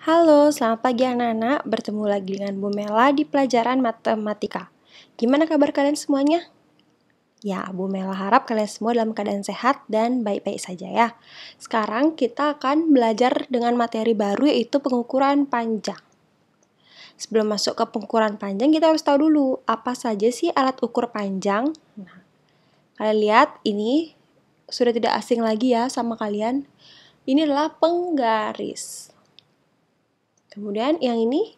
Halo, selamat pagi anak-anak. Bertemu lagi dengan Bu Mela di pelajaran matematika. Gimana kabar kalian semuanya? Ya, Bu Mela harap kalian semua dalam keadaan sehat dan baik-baik saja ya. Sekarang kita akan belajar dengan materi baru yaitu pengukuran panjang. Sebelum masuk ke pengukuran panjang, kita harus tahu dulu apa saja sih alat ukur panjang. Nah, kalian lihat ini sudah tidak asing lagi ya sama kalian. Ini adalah penggaris. Kemudian yang ini,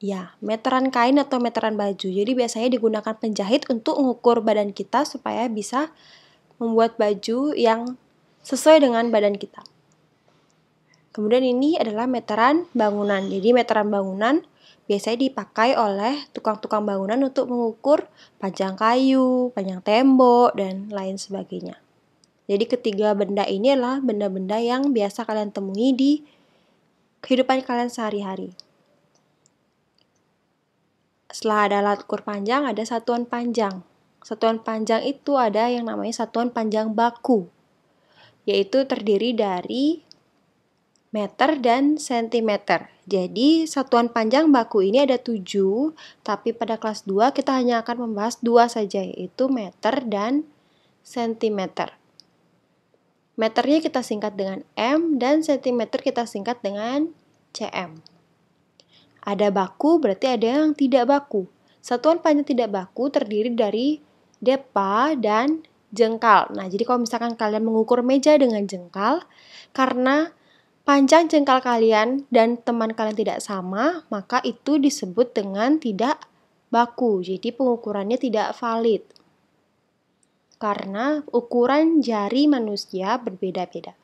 ya, meteran kain atau meteran baju. Jadi biasanya digunakan penjahit untuk mengukur badan kita supaya bisa membuat baju yang sesuai dengan badan kita. Kemudian ini adalah meteran bangunan. Jadi meteran bangunan biasanya dipakai oleh tukang-tukang bangunan untuk mengukur panjang kayu, panjang tembok, dan lain sebagainya. Jadi ketiga benda ini adalah benda-benda yang biasa kalian temui di kehidupan kalian sehari-hari. Setelah ada alat ukur panjang, ada satuan panjang. Satuan panjang itu ada yang namanya satuan panjang baku, yaitu terdiri dari meter dan sentimeter. Jadi satuan panjang baku ini ada 7, tapi pada kelas 2 kita hanya akan membahas 2 saja, yaitu meter dan sentimeter. Meternya kita singkat dengan M dan sentimeter kita singkat dengan cm. Ada baku berarti ada yang tidak baku. Satuan panjang tidak baku terdiri dari depa dan jengkal. Nah, jadi kalau misalkan kalian mengukur meja dengan jengkal, karena panjang jengkal kalian dan teman kalian tidak sama, maka itu disebut dengan tidak baku. Jadi pengukurannya tidak valid. Karena ukuran jari manusia berbeda-beda.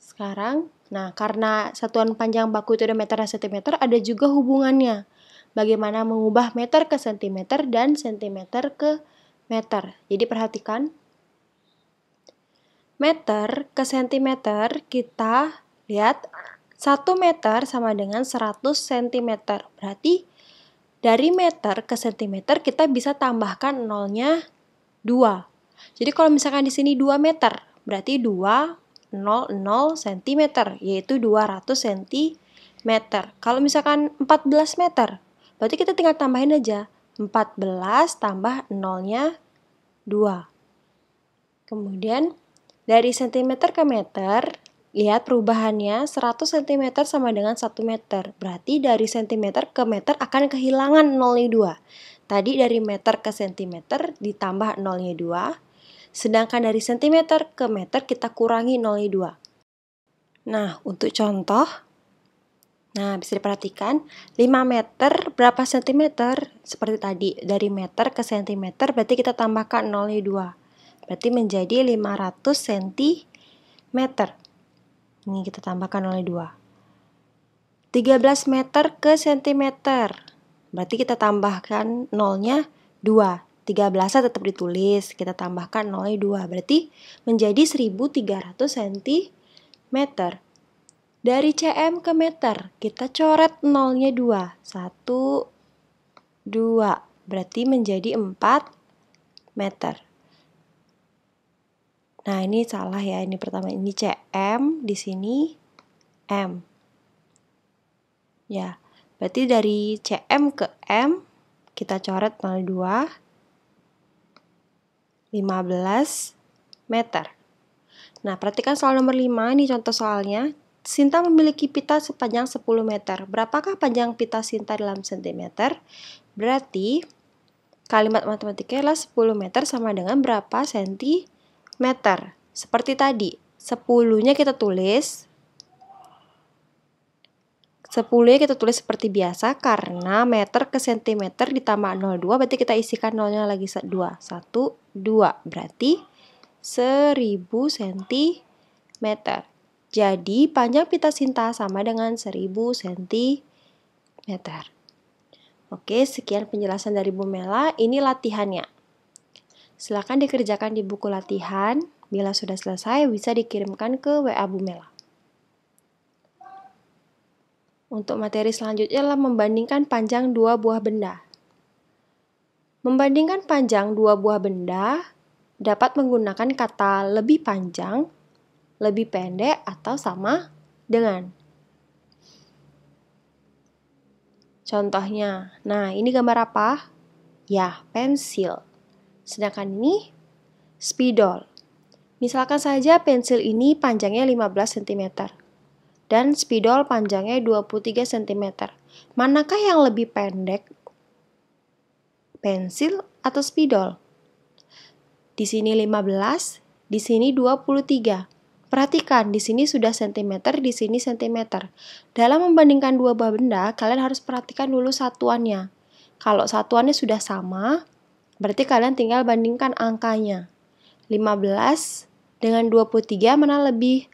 Sekarang, nah karena satuan panjang baku itu ada meter dan sentimeter, ada juga hubungannya. Bagaimana mengubah meter ke sentimeter dan sentimeter ke meter. Jadi perhatikan. Meter ke sentimeter kita lihat 1 meter sama dengan 100 cm. Berarti dari meter ke sentimeter kita bisa tambahkan nolnya 2. Jadi kalau misalkan di sini 2 meter, berarti 200 cm, yaitu 200 cm. Kalau misalkan 14 meter, berarti kita tinggal tambahin aja. 14 tambah nolnya 2. Kemudian dari sentimeter ke meter, lihat perubahannya 100 cm sama dengan 1 meter. Berarti dari sentimeter ke meter akan kehilangan nolnya 2. Tadi dari meter ke sentimeter ditambah nolnya 2. Sedangkan dari sentimeter ke meter kita kurangi nolnya 2. Nah, untuk contoh, bisa diperhatikan 5 meter berapa sentimeter? Seperti tadi, dari meter ke sentimeter berarti kita tambahkan nolnya 2. Berarti menjadi 500 cm. Ini kita tambahkan oleh 2. 13 meter ke sentimeter. Berarti kita tambahkan nolnya 2. 13 tetap ditulis, kita tambahkan nolnya 2. Berarti menjadi 1300 cm. Dari cm ke meter, kita coret nolnya 2. 1, 2. Berarti menjadi 4 meter. Nah, ini salah ya. Ini pertama ini cm, di sini m. Ya, berarti dari cm ke m kita coret 02, 15 meter. Nah, perhatikan soal nomor 5, ini contoh soalnya. Sinta memiliki pita sepanjang 10 meter. Berapakah panjang pita Sinta dalam sentimeter? Berarti kalimat matematikanya adalah 10 meter sama dengan berapa sentimeter. Seperti tadi, 10-nya kita tulis. 10-nya kita tulis seperti biasa karena meter ke sentimeter ditambah 02 berarti kita isikan nolnya lagi 2. 1, 2 berarti 1000 cm. Jadi panjang pita Sinta sama dengan 1000 cm. Oke, sekian penjelasan dari Bu Mela. Ini latihannya. Silakan dikerjakan di buku latihan. Bila sudah selesai, bisa dikirimkan ke WA Bu Mela. Untuk materi selanjutnya adalah membandingkan panjang 2 buah benda. Membandingkan panjang 2 buah benda dapat menggunakan kata lebih panjang, lebih pendek, atau sama dengan. Contohnya, nah ini gambar apa? Ya, pensil. Sedangkan ini spidol. Misalkan saja pensil ini panjangnya 15 cm dan spidol panjangnya 23 cm. Manakah yang lebih pendek? Pensil atau spidol? Di sini 15, di sini 23. Perhatikan, di sini sudah sentimeter, di sini sentimeter. Dalam membandingkan dua buah benda, kalian harus perhatikan dulu satuannya. Kalau satuannya sudah sama, berarti kalian tinggal bandingkan angkanya. 15 dengan 23 mana lebih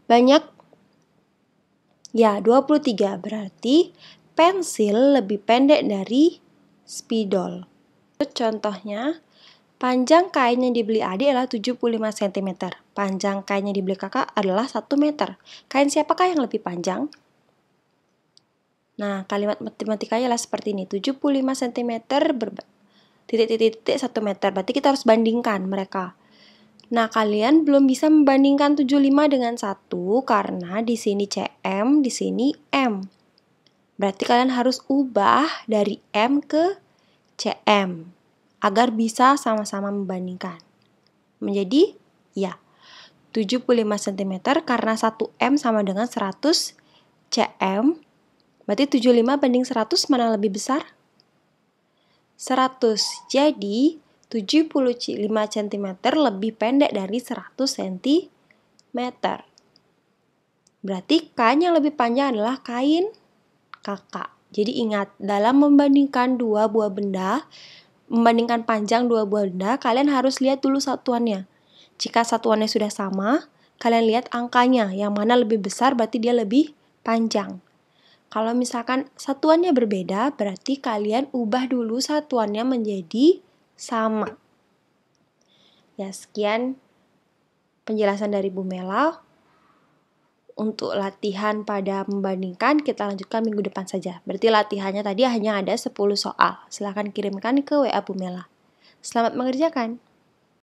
banyak? Ya, 23. Berarti pensil lebih pendek dari spidol. Contohnya, panjang kain yang dibeli adik adalah 75 cm. Panjang kain yang dibeli kakak adalah 1 meter. Kain siapakah yang lebih panjang? Nah, kalimat matematikanya adalah seperti ini. 75 cm titik-titik 1 meter. Berarti kita harus bandingkan mereka. Nah, kalian belum bisa membandingkan 75 dengan 1 karena di sini cm, di sini m. Berarti kalian harus ubah dari m ke cm agar bisa sama-sama membandingkan. Menjadi, ya, 75 cm karena 1 m sama dengan 100 cm. Berarti 75 banding 100 mana lebih besar? 100. Jadi, 75 cm lebih pendek dari 100 cm. Berarti kain yang lebih panjang adalah kain kakak. Jadi ingat, dalam membandingkan dua buah benda, membandingkan panjang dua buah benda, kalian harus lihat dulu satuannya. Jika satuannya sudah sama, kalian lihat angkanya. Yang mana lebih besar berarti dia lebih panjang. Kalau misalkan satuannya berbeda, berarti kalian ubah dulu satuannya menjadi sama. Ya, sekian penjelasan dari Bu Mela. Untuk latihan pada membandingkan, kita lanjutkan minggu depan saja. Berarti latihannya tadi hanya ada 10 soal. Silahkan kirimkan ke WA Bu Mela. Selamat mengerjakan!